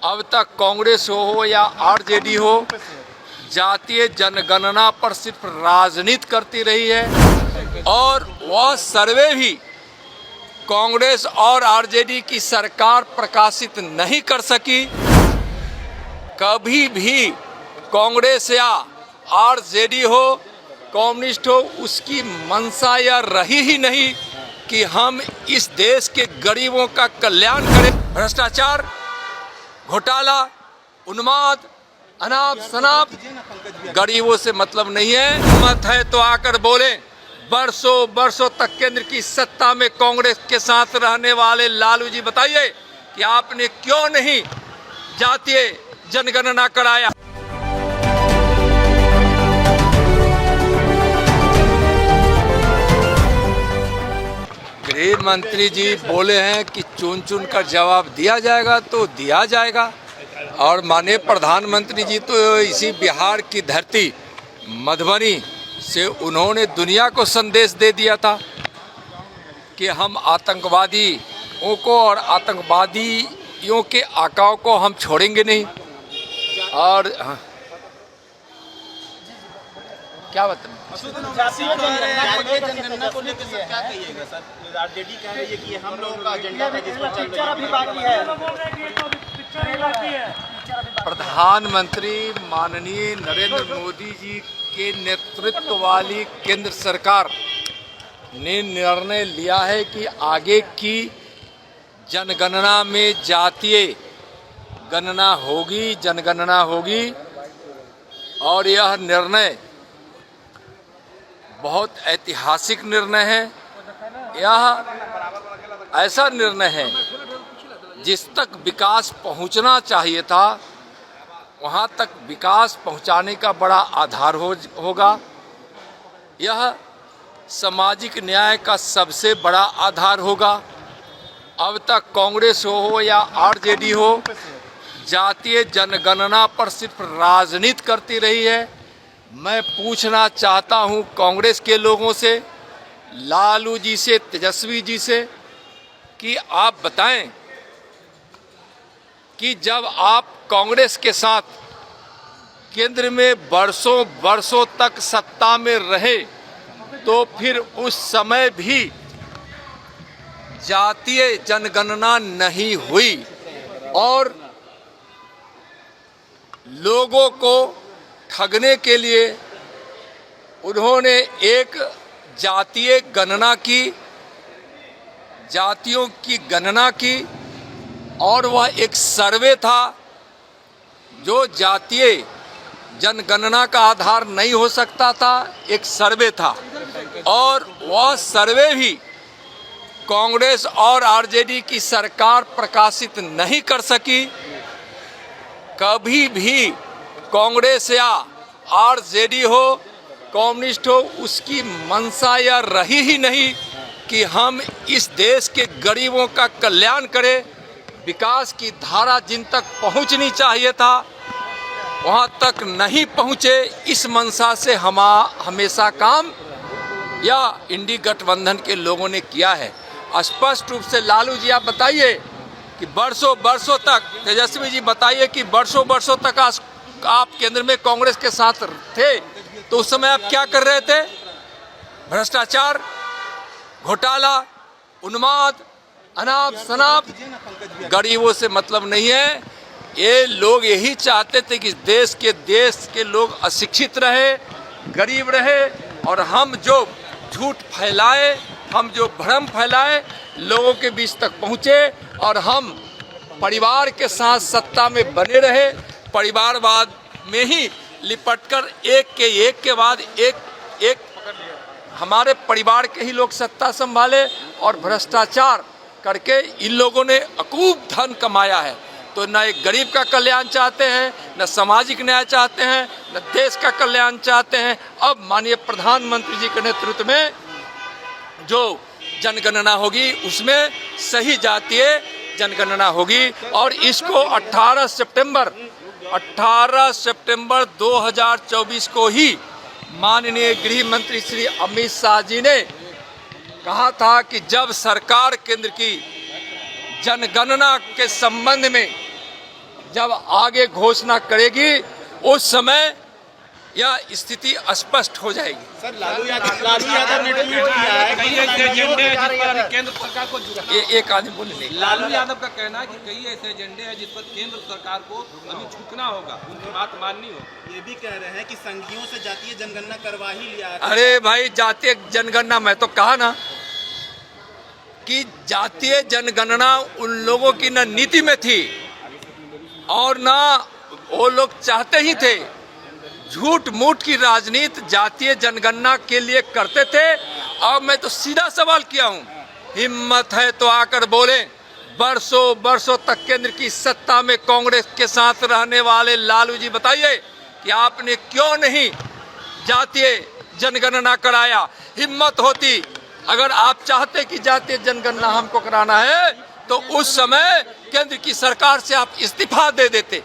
अब तक कांग्रेस हो या आरजेडी हो, जातीय जनगणना पर सिर्फ राजनीति करती रही है और वह सर्वे भी कांग्रेस और आरजेडी की सरकार प्रकाशित नहीं कर सकी। कभी भी कांग्रेस या आरजेडी हो, कम्युनिस्ट हो, उसकी मंशा यह रही ही नहीं कि हम इस देश के गरीबों का कल्याण करें। भ्रष्टाचार, घोटाला, उन्माद, अनाप शनाप, गरीबों से मतलब नहीं है। हिम्मत है तो आकर बोले। बरसों बरसों तक केंद्र की सत्ता में कांग्रेस के साथ रहने वाले लालू जी, बताइए कि आपने क्यों नहीं जातीय जनगणना कराया। गृह मंत्री जी बोले हैं कि चुन चुन कर जवाब दिया जाएगा तो दिया जाएगा। और माननीय प्रधानमंत्री जी तो इसी बिहार की धरती मधुबनी से उन्होंने दुनिया को संदेश दे दिया था कि हम आतंकवादियों को और आतंकवादियों के आकाओं को हम छोड़ेंगे नहीं। और क्या बताएं, जनगणना को लेकर सर क्या कहिएगा सर? आरजेडी कह रही है कि हम लोगों का एजेंडा है जिस पर चल रही है। प्रधानमंत्री माननीय नरेंद्र मोदी जी के नेतृत्व वाली केंद्र सरकार ने निर्णय लिया है कि आगे की जनगणना में जातीय जनगणना होगी। और यह निर्णय बहुत ऐतिहासिक निर्णय है। यह ऐसा निर्णय है जिस तक विकास पहुंचना चाहिए था, वहां तक विकास पहुंचाने का बड़ा आधार होगा। यह सामाजिक न्याय का सबसे बड़ा आधार होगा। अब तक कांग्रेस हो या आरजेडी हो, जातीय जनगणना पर सिर्फ राजनीति करती रही है। मैं पूछना चाहता हूं कांग्रेस के लोगों से, लालू जी से, तेजस्वी जी से, कि आप बताएं कि जब आप कांग्रेस के साथ केंद्र में बरसों बरसों तक सत्ता में रहे तो फिर उस समय भी जातीय जनगणना नहीं हुई और लोगों को ठगने के लिए उन्होंने एक जातीय गणना की, जातियों की गणना की। और वह एक सर्वे था जो जातीय जनगणना का आधार नहीं हो सकता था, एक सर्वे था। और वह सर्वे भी कांग्रेस और आरजेडी की सरकार प्रकाशित नहीं कर सकी। कभी भी कांग्रेस या आरजेडी हो, कम्युनिस्ट हो, उसकी मंशा यह रही ही नहीं कि हम इस देश के गरीबों का कल्याण करें। विकास की धारा जिन तक पहुंचनी चाहिए था वहां तक नहीं पहुंचे। इस मंशा से हमेशा काम या इंडी गठबंधन के लोगों ने किया है। स्पष्ट रूप से लालू जी आप बताइए कि बरसों बरसों तक, तेजस्वी जी बताइए कि बरसों बरसों तक आप केंद्र में कांग्रेस के साथ थे तो उस समय आप क्या कर रहे थे? भ्रष्टाचार, घोटाला, उन्माद, अनाप शनाप, गरीबों से मतलब नहीं है। ये लोग यही चाहते थे कि देश के लोग अशिक्षित रहे, गरीब रहे और हम जो झूठ फैलाए, हम जो भ्रम फैलाए, लोगों के बीच तक पहुँचे और हम परिवार के साथ सत्ता में बने रहे। परिवारवाद में ही लिपटकर एक के बाद एक हमारे परिवार के ही लोग सत्ता संभाले और भ्रष्टाचार करके इन लोगों ने अकूब धन कमाया है। तो न एक गरीब का कल्याण चाहते हैं, न सामाजिक न्याय चाहते हैं, न देश का कल्याण चाहते हैं। अब माननीय प्रधानमंत्री जी के नेतृत्व में जो जनगणना होगी उसमें सही जातीय जनगणना होगी और इसको 18 सितंबर 2024 को ही माननीय गृह मंत्री श्री अमित शाह जी ने कहा था कि जब सरकार केंद्र की जनगणना के संबंध में जब आगे घोषणा करेगी उस समय यह स्थिति स्पष्ट हो जाएगी। सर लालू यादव ने ट्वीट किया है कई ऐसे एजेंडे हैं जिस पर केंद्र सरकार को एक आदमी बोले नहीं। लालू यादव का कहना है कि कई ऐसे एजेंडे हैं जिस पर केंद्र सरकार को अभी झुकना होगा, उनकी बात माननी होगी। ये भी कह रहे हैं कि संघियों से जातीय जनगणना करवा ही लिया है। अरे भाई जातीय जनगणना, मैं तो कहा ना कि जातीय जनगणना उन लोगों की न नीति में थी और ना वो लोग चाहते ही थे। झूठ मूठ की राजनीति जातीय जनगणना के लिए करते थे। और मैं तो सीधा सवाल किया हूं, हिम्मत है तो आकर बोले। बरसों बरसों तक केंद्र की सत्ता में कांग्रेस के साथ रहने वाले लालू जी बताइए कि आपने क्यों नहीं जातीय जनगणना कराया। हिम्मत होती, अगर आप चाहते कि जातीय जनगणना हमको कराना है तो उस समय केंद्र की सरकार से आप इस्तीफा दे देते।